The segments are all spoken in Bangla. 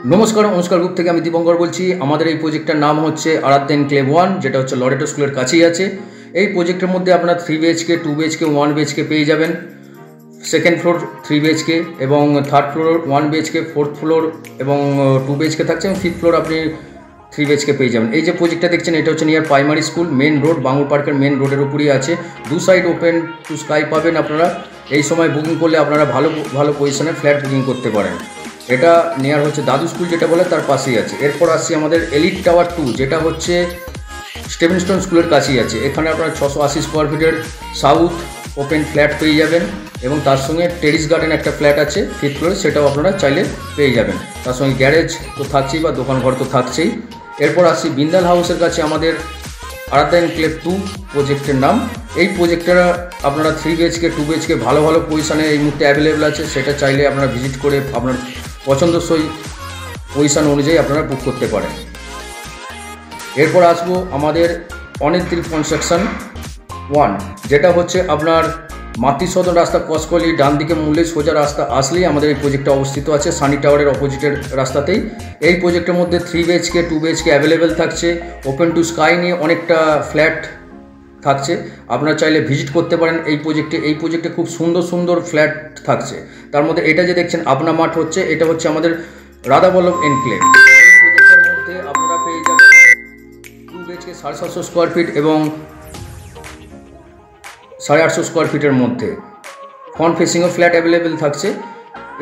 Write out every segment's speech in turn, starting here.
নমস্কার অনুষ্কার গ্রুপ থেকে আমি দীপঙ্কর বলছি। আমাদের এই প্রজেক্টটার নাম হচ্ছে আরাধ্যা এনক্লেভ 1, যেটা হচ্ছে লরেটো স্কুলের কাছেই আছে। এই প্রজেক্টের মধ্যে আপনারা 3 BHK, 2 BHK, 1 BHK পেয়ে যাবেন। সেকেন্ড ফ্লোর 3 BHK এবং third floor 1 BHK, fourth floor এবং 2 BHK থাকছে এবং ফিফথ ফ্লোর আপনি 3 BHK পেয়ে যাবেন। এই যে প্রজেক্টটা দেখছেন এটা হচ্ছে near primary school, main road, Bangur পার্কের মেন রোডের উপরই আছে। দু সাইড ওপেন টু স্কাই পাবেন আপনারা। এই সময় বুকিং করলে আপনারা ভালো ভালো পজিশনে ফ্ল্যাট বুকিং করতে পারেন। এটা নিয়ার হচ্ছে দাদু স্কুল যেটা বলে তার পাশেই আছে। এরপর আসছি আমাদের এলিট টাওয়ার 2, যেটা হচ্ছে স্টেভেনস্টোন স্কুলের কাছেই আছে। এখানে আপনারা 680 স্কোয়ার ফিটের সাউথ ওপেন ফ্ল্যাট পেয়ে যাবেন এবং তার সঙ্গে টেরিস গার্ডেন একটা ফ্ল্যাট আছে ফিফথ ফ্লোরে, সেটাও আপনারা চাইলে পেয়ে যাবেন। তার সঙ্গে গ্যারেজ তো থাকছেই বা দোকানঘর তো থাকছেই। এরপর আসছি বিন্দাল হাউসের কাছে আমাদের আরাধ্যা এনক্লেভ 2 প্রজেক্টের নাম। এই প্রজেক্টটা আপনারা 3 BHK, 2 BHK ভালো ভালো পজিশানে এই মুহূর্তে অ্যাভেলেবেল আছে। সেটা চাইলে আপনারা ভিজিট করে আপনার পছন্দসই পজিশান অনুযায়ী আপনারা বুক করতে পারেন। এরপর আসবো আমাদের অনিদ্রি কনস্ট্রাকশন 1, যেটা হচ্ছে আপনার মাতৃ সদন রাস্তা কসকলি ডান দিকে মূল্যে সোজা রাস্তা আসলেই আমাদের এই প্রজেক্টটা অবস্থিত আছে, সানি টাওয়ারের অপোজিটের রাস্তাতেই। এই প্রজেক্টের মধ্যে 3 BHK, 2 BHK অ্যাভেলেবেল থাকছে। ওপেন টু স্কাই নিয়ে অনেকটা ফ্ল্যাট থাকছে, আপনারা চাইলে ভিজিট করতে পারেন এই প্রজেক্টে। এই প্রজেক্টে খুব সুন্দর সুন্দর ফ্ল্যাট থাকছে। তার মধ্যে এটা যে দেখছেন আপনা মাঠ হচ্ছে, এটা হচ্ছে আমাদের রাধাবল্লভ এনক্লেভ। এই প্রজেক্টের মধ্যে আপনারা পেয়ে যাবেন 2 BHK 750 স্কোয়ার ফিট এবং 850 স্কোয়ার ফিটের মধ্যে ফ্রন্ট ফেসিংও ফ্ল্যাট অ্যাভেলেবেল থাকছে।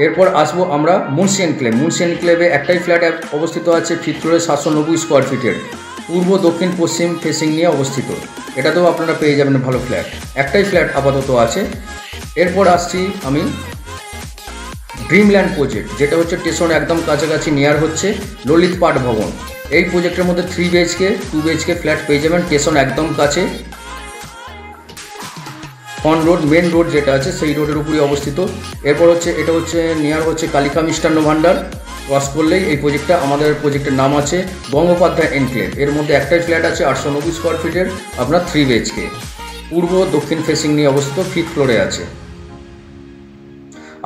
এরপর আসবো আমরা মুন্সি এনক্লেভ। মুন্সি এনক্লেভে একটাই ফ্ল্যাট অবস্থিত আছে ফিফথ ফ্লোরে 790 স্কোয়ার ফিটের, পূর্ব দক্ষিণ পশ্চিম ফেসিং নিয়ে অবস্থিত। এটাতেও আপনারা পেয়ে যাবেন ভালো ফ্ল্যাট, একটাই ফ্ল্যাট আপাতত আছে। এরপর আসছি আমি ড্রিমল্যান্ড প্রজেক্ট, যেটা হচ্ছে স্টেশন একদম কাছাকাছি নিয়ার হচ্ছে ললিত পাঠ ভবন। এই প্রজেক্টের মধ্যে 3 BHK, 2 BHK ফ্ল্যাট পেয়ে যাবেন স্টেশন একদম কাছে। অন রোড মেন রোড যেটা আছে সেই রোডের উপরই অবস্থিত। এরপর হচ্ছে এটা হচ্ছে নিয়ার হচ্ছে কালিকা মিষ্টান্ন ভাণ্ডার, ক্রস করলেই এই প্রজেক্টটা। আমাদের প্রজেক্টের নাম আছে গঙ্গোপাধ্যায় এনক্লেভ। এর মধ্যে একটাই ফ্ল্যাট আছে 890 স্কোয়ার ফিটের, আপনার 3 BHK, পূর্ব দক্ষিণ ফেসিং নিয়ে অবস্থিত, ফিফথ ফ্লোরে আছে।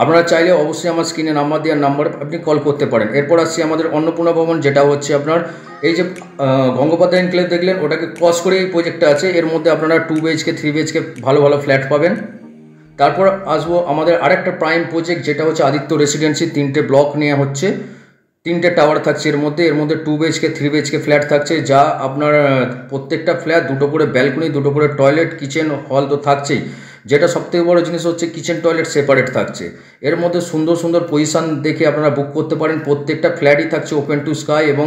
আপনারা চাইলে অবশ্যই আমার স্ক্রিনে নাম্বার দেওয়ার নাম্বারে আপনি কল করতে পারেন। এরপর আসছি আমাদের অন্নপূর্ণা ভবন, যেটা হচ্ছে আপনার এই যে গঙ্গোপাধ্যায় এনক্লেভ দেখলেন ওটাকে ক্রস করে এই প্রজেক্টটা আছে। এর মধ্যে আপনারা 2 BHK, 3 BHK ভালো ভালো ফ্ল্যাট পাবেন। তারপর আসবো আমাদের আরেকটা প্রাইম প্রজেক্ট, যেটা হচ্ছে আদিত্য রেসিডেন্সি। 3টে ব্লক নেওয়া হচ্ছে, 3টে টাওয়ার থাকছে এর মধ্যে। 2 BHK, 3 BHK ফ্ল্যাট থাকছে, যা আপনার প্রত্যেকটা ফ্ল্যাট 2টো করে ব্যালকনি, 2টো করে টয়লেট, কিচেন, হল তো থাকছেই। যেটা সবথেকে বড় জিনিস হচ্ছে কিচেন টয়লেট সেপারেট থাকছে। এর মধ্যে সুন্দর সুন্দর পজিশান দেখে আপনারা বুক করতে পারেন। প্রত্যেকটা ফ্ল্যাটই থাকছে ওপেন টু স্কাই এবং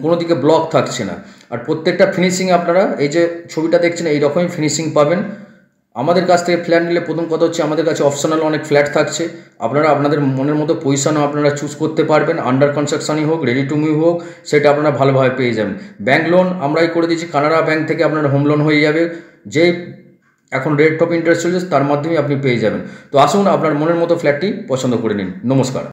কোনো দিকে ব্লক থাকছে না। আর প্রত্যেকটা ফিনিশিং আপনারা এই যে ছবিটা দেখছেন এই রকমই ফিনিশিং পাবেন। আমাদের কাছ থেকে ফ্ল্যাট নিলে প্রথম কথা হচ্ছে আমাদের কাছে অপশনাল অনেক ফ্ল্যাট থাকছে, আপনারা আপনাদের মনের মতো পজিশনও আপনারা চুজ করতে পারবেন। আন্ডার কনস্ট্রাকশনই হোক, রেডি টু মুভ হোক, সেটা আপনারা ভালোভাবে পেয়ে যাবেন। ব্যাঙ্ক লোন আমরাই করে দিচ্ছি, কানাড়া ব্যাঙ্ক থেকে আপনার হোম লোন হয়ে যাবে, যে এখন রেট অফ ইন্টারেস্ট চলছে তার মাধ্যমে আপনি পেয়ে যাবেন। তো আসুন আপনার মনের মতো ফ্ল্যাটটি পছন্দ করে নিন। নমস্কার।